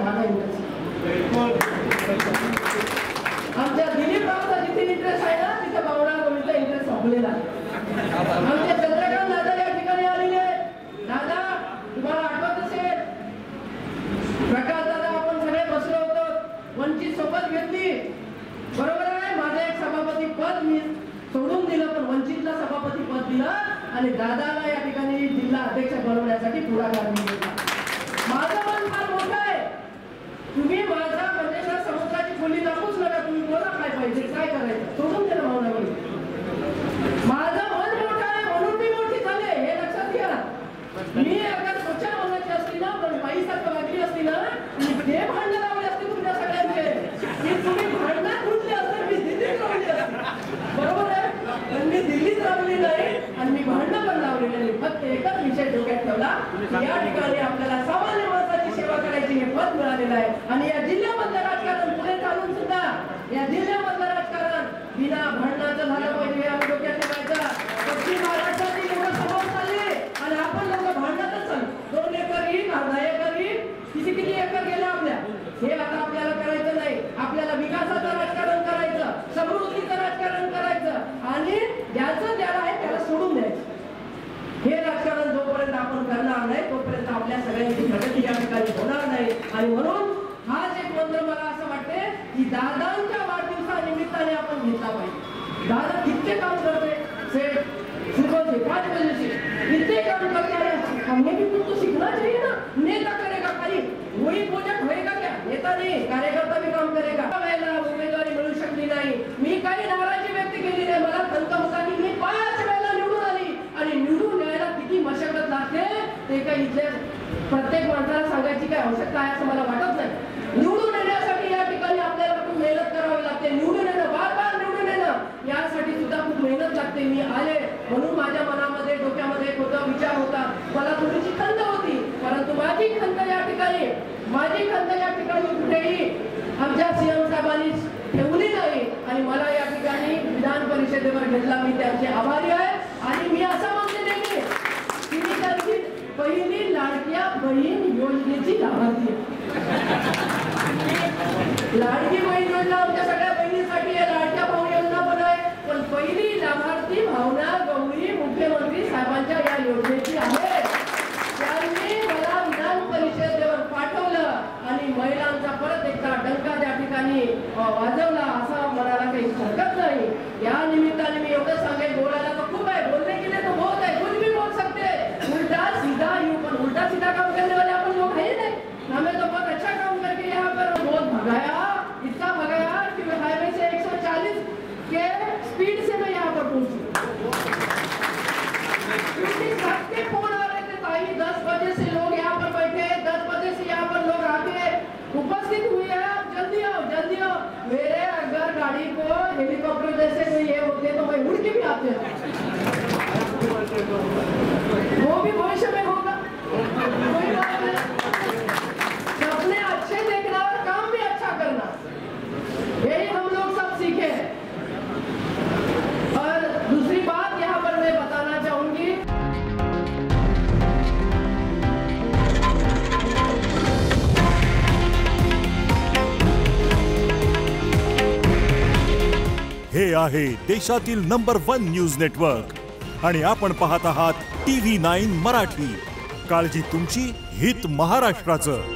माझा इंटरेस्ट. आमच्या दिलीपरावचा जिथे इंटरेस्ट आहे ना तिथे बावळा गोविंदचा इंटरेस्ट संपलेला आहे. आमचे चंद्रकांत दादा या ठिकाणी आलेले. दादा तुम्हाला आठवत असेल प्रकाश दादा आपण सगळे बसलो होतो, वंचित सोबत घेतली बरोबर आहे. माझं एक सभापती पद मी सोडून दिलं पण वंचितला सभापती पद दिलं आणि दादाला या ठिकाणी जिल्हा अध्यक्ष बनवण्यासाठी पुढाकार घेतला. माझं मन फार मोठं आहे. तुम्ही माझा म्हणजे समुद्राची खोली दाखवूच नका. तुम्ही बोला काय पाहिजे काय करायचं सोडून दिलं भावनावर. माझं मन मोठं आहे म्हणून मी मोठी झाले हे लक्षात घ्या. मी अगर स्वच्छ मनाची असती ना पण बाईसारखं वागली असती ना ते भांडण लावले असते तुमच्या सगळ्यांचे की तुम्ही भांडणात गुंतले असते मी दिल्लीत राहिली असते बरोबर आहे. पण मी दिल्लीत राहिली नाही आणि मी भांडण पण लावलेली नाही. फक्त एकच विषय डोक्यात ठेवला या ठिकाणी आपल्याला सामान्य माणसाची सेवा करायची हे पद मिळालेलं आहे. आणि या जिल्ह्यामधलं राजकारण पुढे चालून सुद्धा या जिल्ह्यामधलं राजकारण बिना भांडणाचं झालं पाहिजे हे आम्ही डोक्यात ठेवायचं. पश्चिम महाराष्ट्रातील लोक समोर चालले आणि आपण लोक भांडतच चालू. 2 एकर ही 10 एकर ही किती एकर गेलं आपल्या हे आता आपल्याला करायचं नाही. आपल्याला विकासाचं राजकारण करायचं, समृद्धीचं राजकारण करायचं आणि ज्याचं ज्याला आहे त्याला सोडून द्यायचं. हे राजकारण जोपर्यंत आपण करणार नाही तोपर्यंत आपल्या सगळ्यांची प्रगती या ठिकाणी होणार नाही. आणि म्हणून हाच एक मंत्र मला असं वाटते की दादांच्या वाढदिवसानिमित्ताने आपण घेतला पाहिजे. दादा कितने काम करते सुबह से 5 बजे से कितने काम करते हैं. हमें भी कुछ तो सीखना चाहिए ना. नेता करेगा खाली वही प्रोजेक्ट होएगा क्या. नेता नहीं कार्यकर्ता भी काम करेगा. उमेदवारी मिळू शकली नाही. मी काही नाराजी व्यक्त केली नाही. मला खंत होता की मी 5 वेळेला निवडून आली आणि निवडून यायला किती मशक्कत लागते ते काही इथल्या प्रत्येक माणसाला सांगायची काय आवश्यकता आहे असं मला वाटत नाही. निवडून येण्यासाठी या ठिकाणी आपल्याला खूप मेहनत करावी लागते. निवडून येणं बार निवडून येणं यासाठी सुद्धा खूप मेहनत लागते. मी आले म्हणून माझ्या मनामध्ये डोक्यामध्ये एक होता विचार होता मला थोडीशी खंत होती परंतु माझी खंत या ठिकाणी कुठेही आमच्या सीएम साहेबांनी ठेवली नाही आणि मला या ठिकाणी विधान परिषदेवर घेतला. मी त्यांचे आभारी आहे. आणि मी असं म्हणते नाही की मी त्यांची पहिली लाडक्या बहीण योजनेची लाभार्थी लाडकी बहीण योजना आमच्या सगळ्या बहिणींसाठी आहे. लाडक्या भाऊ योजना पण आहे पण पहिली लाभार्थी भावना गवळी मुख्यमंत्री साहेबांच्या या योजनेची आहे. त्यांनी मला विधान परिषदेवर पाठवलं आणि महिलांचा परत एकदा डंका त्या ठिकाणी वाजवला असं म्हणायला काही हरकत नाही. या निमित्ताने मी एवढं सांगेन बोलायला तर खूप आहे. बोलने के लिए तो बहुत है. कुछ भी बोल सकते उल्टा सीधा यूं पण उल्टा सीधा काम करने वाले अपन लोग है नहीं. हमें तो बहुत अच्छा काम करके यहाँ पर बहुत भगाया इतना भगाया कि मैं हाईवे से 140 के स्पीड से मैं यहाँ पर पहुंची. फोन आ रहे थे ताई 10 बजे से लोग यहाँ पर बैठे 10 बजे से यहाँ पर लोग आके उपस्थित हुए हैं. आप जल्दी आओ जल्दी आओ. मेरे अगर गाड़ी को हेलीकॉप्टर जैसे कोई ये होते तो मैं उड़ के भी आते. वो भी भविष्य में होगा कोई बात नहीं. सपने अच्छे देखना और काम भी अच्छा करना यही हम लोग सब सीखे. और दूसरी बात यहाँ पर मैं बताना चाहूंगी हे आहे देशातील नंबर 1 न्यूज नेटवर्क आणि आपण पाहत आहात TV9 मराठी. काळजी तुमची, हित महाराष्ट्राचं.